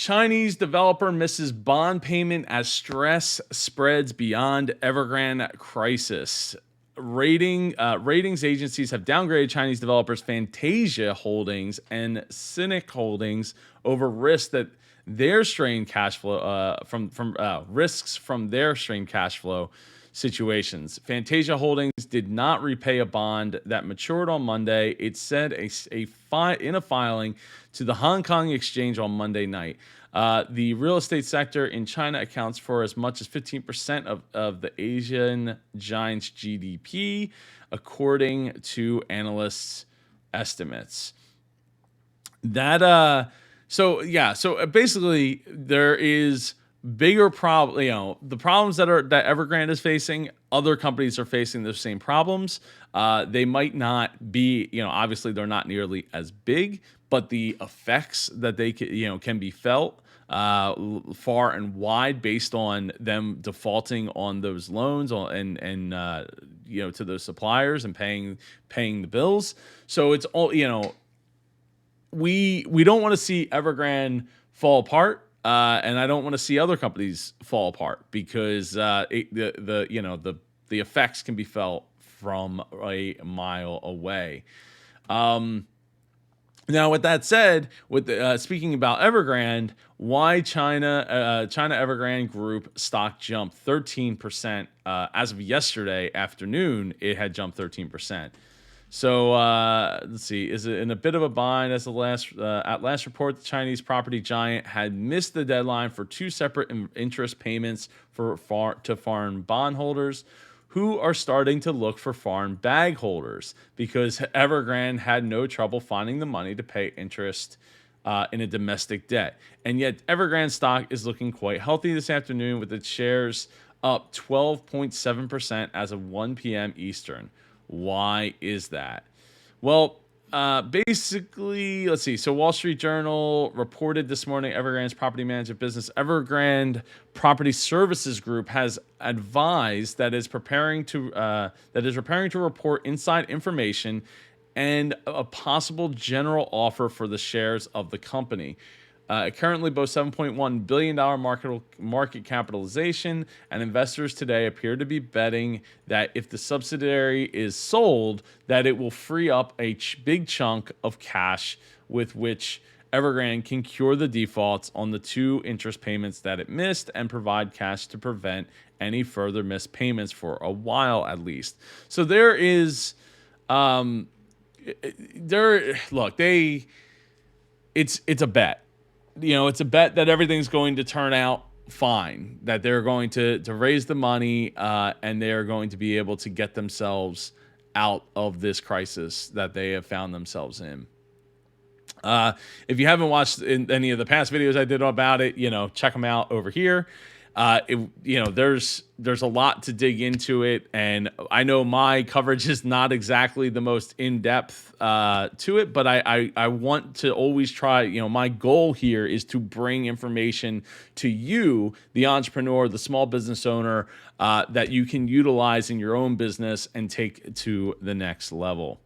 Chinese developer misses bond payment as stress spreads beyond Evergrande crisis. Ratings agencies have downgraded Chinese developers Fantasia Holdings and Cynic Holdings over risks that their strained cash flow from risks from their strained cash flow situations. Fantasia Holdings did not repay a bond that matured on Monday. It said in a filing to the Hong Kong Exchange on Monday night. The real estate sector in China accounts for as much as 15% of the Asian giant's GDP, according to analysts' estimates. So basically there is bigger problem, the problems that Evergrande is facing, other companies are facing the same problems. They might not be, obviously they're not nearly as big, but the effects that they can be felt far and wide based on them defaulting on those loans and to those suppliers and paying the bills. So it's all, we don't want to see Evergrande fall apart. And I don't want to see other companies fall apart because the effects can be felt from a mile away. Now, with that said, speaking about Evergrande, why China Evergrande Group stock jumped 13% as of yesterday afternoon? It had jumped 13%. So let's see. Is it in a bit of a bind? As at last report, the Chinese property giant had missed the deadline for two separate interest payments to foreign bondholders, who are starting to look for foreign bag holders because Evergrande had no trouble finding the money to pay interest in a domestic debt. And yet Evergrande stock is looking quite healthy this afternoon with its shares up 12.7% as of 1 p.m. Eastern. Why is that? Well, basically, let's see. So Wall Street Journal reported this morning Evergrande's property management business, Evergrande Property Services Group, has advised that is preparing to report inside information and a possible general offer for the shares of the company. It currently boasts $7.1 billion market capitalization, and investors today appear to be betting that if the subsidiary is sold, that it will free up a big chunk of cash with which Evergrande can cure the defaults on the two interest payments that it missed and provide cash to prevent any further missed payments for a while at least. So there is, it's a bet. It's a bet that everything's going to turn out fine, that they're going to raise the money and they're going to be able to get themselves out of this crisis that they have found themselves in. If you haven't watched any of the past videos I did about it, check them out over here. There's a lot to dig into it, and I know my coverage is not exactly the most in-depth to it, but I want to always try. My goal here is to bring information to you, the entrepreneur, the small business owner, that you can utilize in your own business and take to the next level.